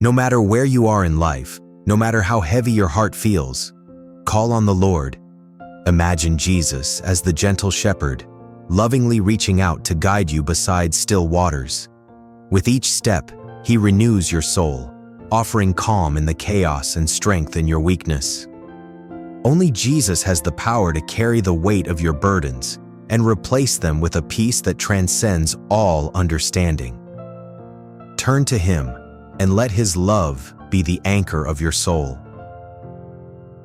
No matter where you are in life, no matter how heavy your heart feels, call on the Lord. Imagine Jesus as the gentle shepherd, lovingly reaching out to guide you beside still waters. With each step, he renews your soul, offering calm in the chaos and strength in your weakness. Only Jesus has the power to carry the weight of your burdens and replace them with a peace that transcends all understanding. Turn to him and let his love be the anchor of your soul.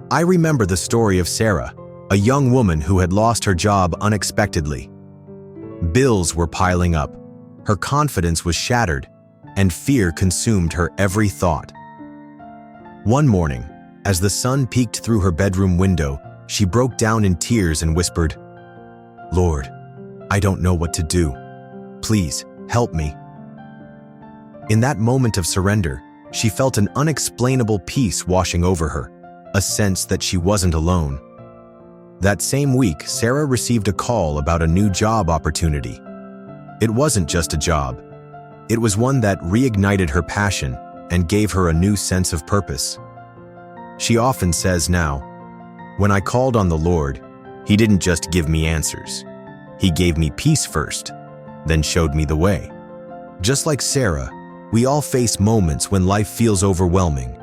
I remember the story of Sarah, a young woman who had lost her job unexpectedly. Bills were piling up, her confidence was shattered, and fear consumed her every thought. One morning, as the sun peeked through her bedroom window, she broke down in tears and whispered, "Lord, I don't know what to do. Please, help me." In that moment of surrender, she felt an unexplainable peace washing over her, a sense that she wasn't alone. That same week, Sarah received a call about a new job opportunity. It wasn't just a job. It was one that reignited her passion and gave her a new sense of purpose. She often says now, "When I called on the Lord, he didn't just give me answers. He gave me peace first, then showed me the way." Just like Sarah, we all face moments when life feels overwhelming,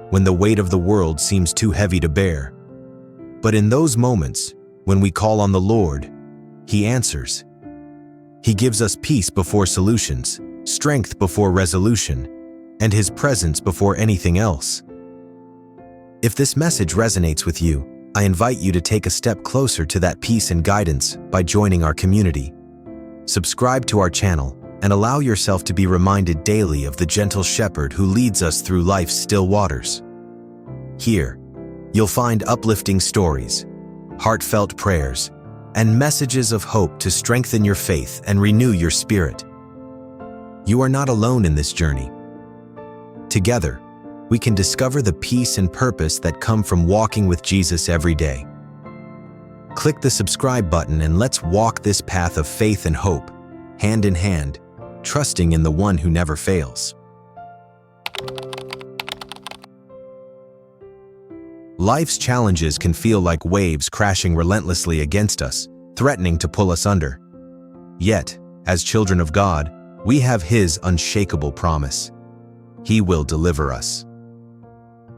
when the weight of the world seems too heavy to bear. But in those moments, when we call on the Lord, he answers. He gives us peace before solutions, strength before resolution, and his presence before anything else. If this message resonates with you, I invite you to take a step closer to that peace and guidance by joining our community. Subscribe to our channel and allow yourself to be reminded daily of the gentle shepherd who leads us through life's still waters. Here, you'll find uplifting stories, heartfelt prayers, and messages of hope to strengthen your faith and renew your spirit. You are not alone in this journey. Together, we can discover the peace and purpose that come from walking with Jesus every day. Click the subscribe button and let's walk this path of faith and hope, hand in hand, trusting in the one who never fails. Life's challenges can feel like waves crashing relentlessly against us, threatening to pull us under. Yet, as children of God, we have his unshakable promise. He will deliver us.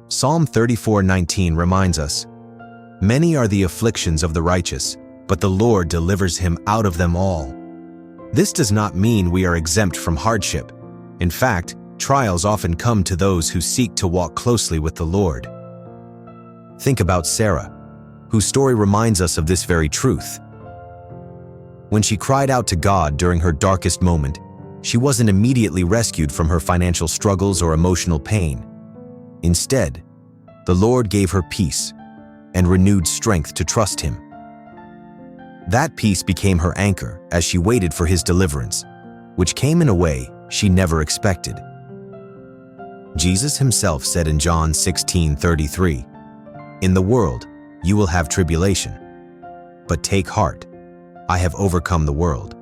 Psalm 34:19 reminds us, "Many are the afflictions of the righteous, but the Lord delivers him out of them all." This does not mean we are exempt from hardship. In fact, trials often come to those who seek to walk closely with the Lord. Think about Sarah, whose story reminds us of this very truth. When she cried out to God during her darkest moment, she wasn't immediately rescued from her financial struggles or emotional pain. Instead, the Lord gave her peace and renewed strength to trust him. That peace became her anchor as she waited for his deliverance, which came in a way she never expected. Jesus himself said in John 16:33, "In the world, you will have tribulation, but take heart, I have overcome the world."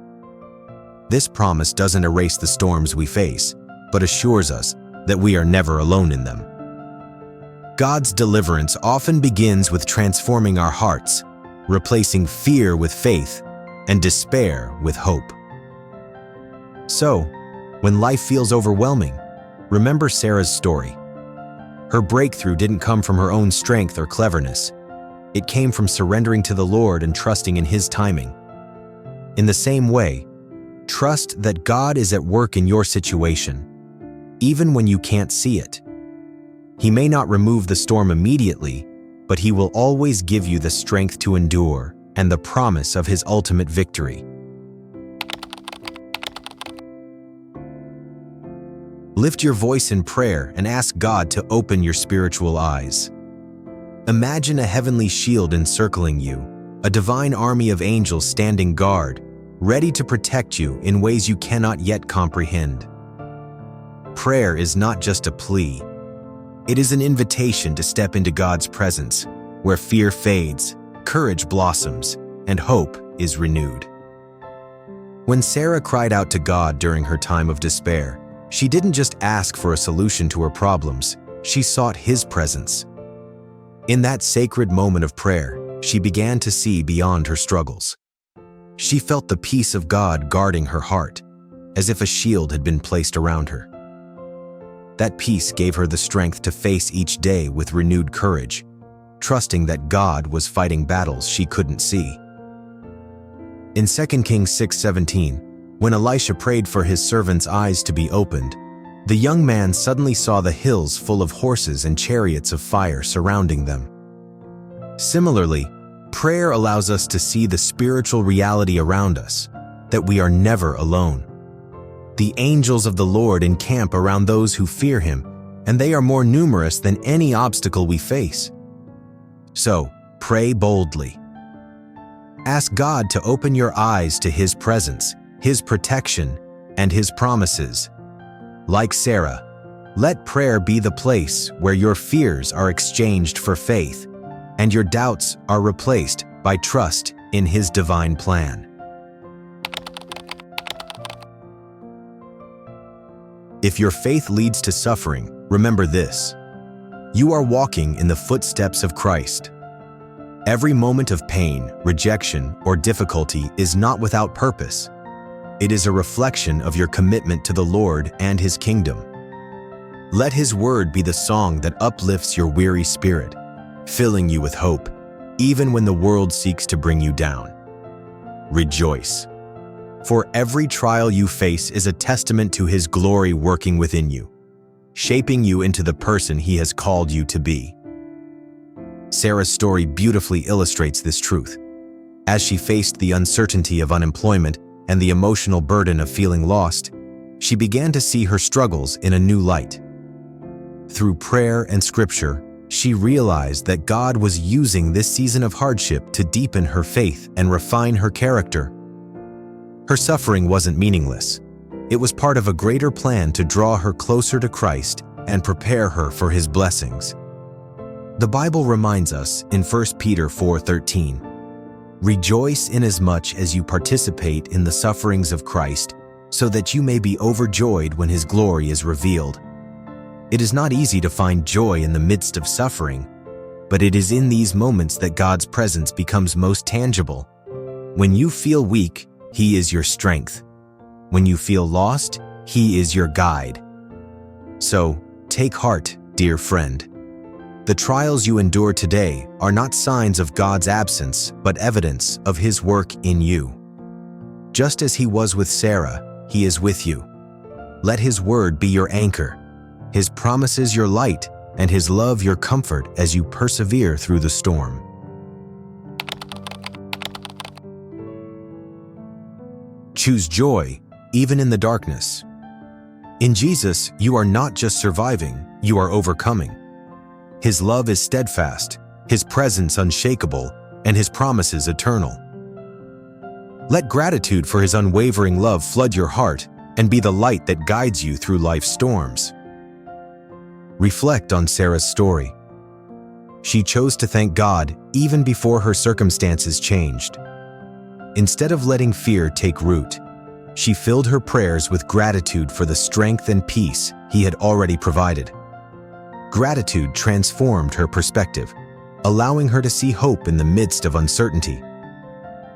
This promise doesn't erase the storms we face, but assures us that we are never alone in them. God's deliverance often begins with transforming our hearts, replacing fear with faith and despair with hope. So, when life feels overwhelming, remember Sarah's story. Her breakthrough didn't come from her own strength or cleverness. It came from surrendering to the Lord and trusting in his timing. In the same way, trust that God is at work in your situation, even when you can't see it. He may not remove the storm immediately, but he will always give you the strength to endure and the promise of his ultimate victory. Lift your voice in prayer and ask God to open your spiritual eyes. Imagine a heavenly shield encircling you, a divine army of angels standing guard, ready to protect you in ways you cannot yet comprehend. Prayer is not just a plea. It is an invitation to step into God's presence, where fear fades, courage blossoms, and hope is renewed. When Sarah cried out to God during her time of despair, She didn't just ask for a solution to her problems, she sought His presence. In that sacred moment of prayer, she began to see beyond her struggles. She felt the peace of God guarding her heart, as if a shield had been placed around her. That peace gave her the strength to face each day with renewed courage, trusting that God was fighting battles she couldn't see. In 2 Kings 6:17, when Elisha prayed for his servant's eyes to be opened, the young man suddenly saw the hills full of horses and chariots of fire surrounding them. Similarly, prayer allows us to see the spiritual reality around us, that we are never alone. The angels of the Lord encamp around those who fear Him, and they are more numerous than any obstacle we face. So, pray boldly. Ask God to open your eyes to His presence, His protection, and His promises. Like Sarah, let prayer be the place where your fears are exchanged for faith, and your doubts are replaced by trust in His divine plan. If your faith leads to suffering, remember this: you are walking in the footsteps of Christ. Every moment of pain, rejection, or difficulty is not without purpose. It is a reflection of your commitment to the Lord and His kingdom. Let His word be the song that uplifts your weary spirit, filling you with hope, even when the world seeks to bring you down. Rejoice, for every trial you face is a testament to His glory working within you, shaping you into the person He has called you to be. Sarah's story beautifully illustrates this truth. As she faced the uncertainty of unemployment and the emotional burden of feeling lost, she began to see her struggles in a new light. Through prayer and scripture, she realized that God was using this season of hardship to deepen her faith and refine her character. Her suffering wasn't meaningless. It was part of a greater plan to draw her closer to Christ and prepare her for His blessings. The Bible reminds us in 1 Peter 4:13, "Rejoice inasmuch as you participate in the sufferings of Christ, so that you may be overjoyed when His glory is revealed." It is not easy to find joy in the midst of suffering, but it is in these moments that God's presence becomes most tangible. When you feel weak, He is your strength. When you feel lost, He is your guide. So, take heart, dear friend. The trials you endure today are not signs of God's absence, but evidence of His work in you. Just as He was with Sarah, He is with you. Let His word be your anchor, His promises your light, and His love your comfort as you persevere through the storm. Choose joy, even in the darkness. In Jesus, you are not just surviving, you are overcoming. His love is steadfast, His presence unshakable, and His promises eternal. Let gratitude for His unwavering love flood your heart and be the light that guides you through life's storms. Reflect on Sarah's story. She chose to thank God even before her circumstances changed. Instead of letting fear take root, she filled her prayers with gratitude for the strength and peace He had already provided. Gratitude transformed her perspective, allowing her to see hope in the midst of uncertainty.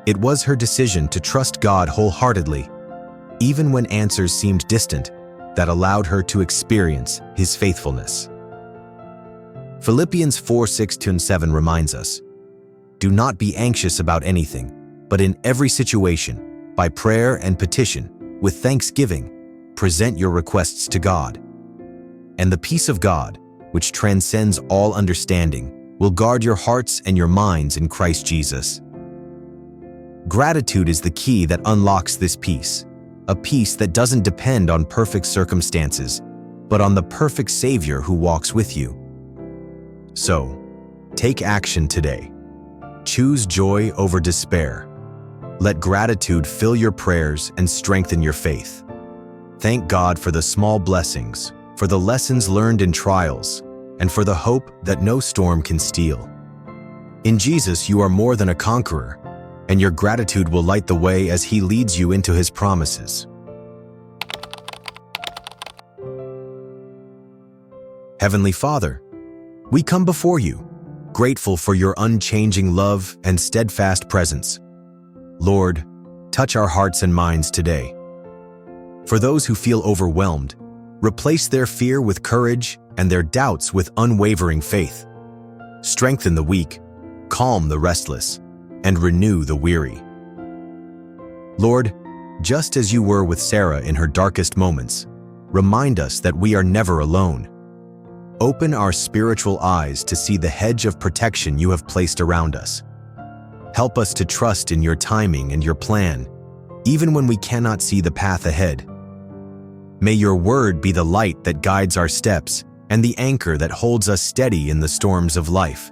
It was her decision to trust God wholeheartedly, even when answers seemed distant, that allowed her to experience His faithfulness. Philippians 4:6-7 reminds us, "Do not be anxious about anything, but in every situation, by prayer and petition, with thanksgiving, present your requests to God. And the peace of God, which transcends all understanding, will guard your hearts and your minds in Christ Jesus." Gratitude is the key that unlocks this peace, a peace that doesn't depend on perfect circumstances, but on the perfect Savior who walks with you. So, take action today. Choose joy over despair. Let gratitude fill your prayers and strengthen your faith. Thank God for the small blessings, for the lessons learned in trials, and for the hope that no storm can steal. In Jesus, you are more than a conqueror, and your gratitude will light the way as He leads you into His promises. Heavenly Father, we come before you, grateful for your unchanging love and steadfast presence. Lord, touch our hearts and minds today. For those who feel overwhelmed, replace their fear with courage and their doubts with unwavering faith. Strengthen the weak, calm the restless, and renew the weary. Lord, just as you were with Sarah in her darkest moments, remind us that we are never alone. Open our spiritual eyes to see the hedge of protection you have placed around us. Help us to trust in your timing and your plan, even when we cannot see the path ahead. May your word be the light that guides our steps and the anchor that holds us steady in the storms of life.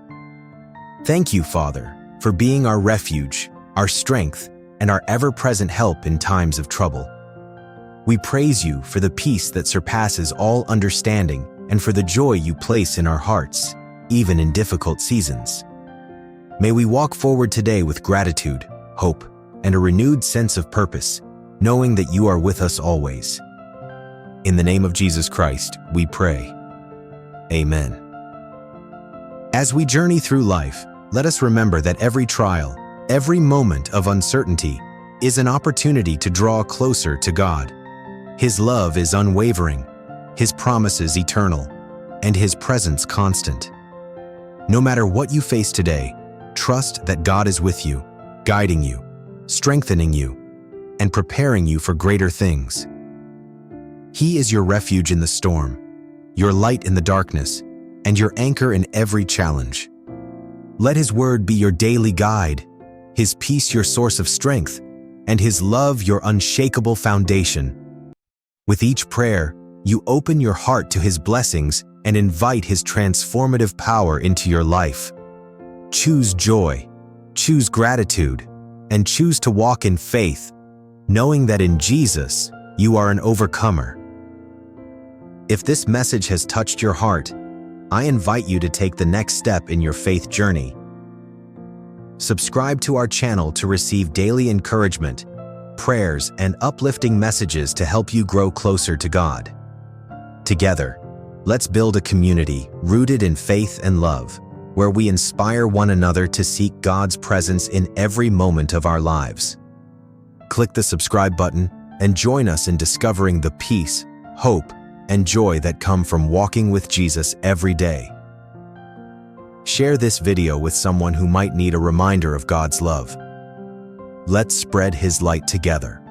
Thank you, Father, for being our refuge, our strength, and our ever-present help in times of trouble. We praise you for the peace that surpasses all understanding and for the joy you place in our hearts, even in difficult seasons. May we walk forward today with gratitude, hope, and a renewed sense of purpose, knowing that you are with us always. In the name of Jesus Christ, we pray. Amen. As we journey through life, let us remember that every trial, every moment of uncertainty is an opportunity to draw closer to God. His love is unwavering, His promises eternal, and His presence constant. No matter what you face today, trust that God is with you, guiding you, strengthening you, and preparing you for greater things. He is your refuge in the storm, your light in the darkness, and your anchor in every challenge. Let His word be your daily guide, His peace your source of strength, and His love your unshakable foundation. With each prayer, you open your heart to His blessings and invite His transformative power into your life. Choose joy, choose gratitude, and choose to walk in faith, knowing that in Jesus, you are an overcomer. If this message has touched your heart, I invite you to take the next step in your faith journey. Subscribe to our channel to receive daily encouragement, prayers, and uplifting messages to help you grow closer to God. Together, let's build a community rooted in faith and love, where we inspire one another to seek God's presence in every moment of our lives. Click the subscribe button and join us in discovering the peace, hope, and joy that come from walking with Jesus every day. Share this video with someone who might need a reminder of God's love. Let's spread His light together.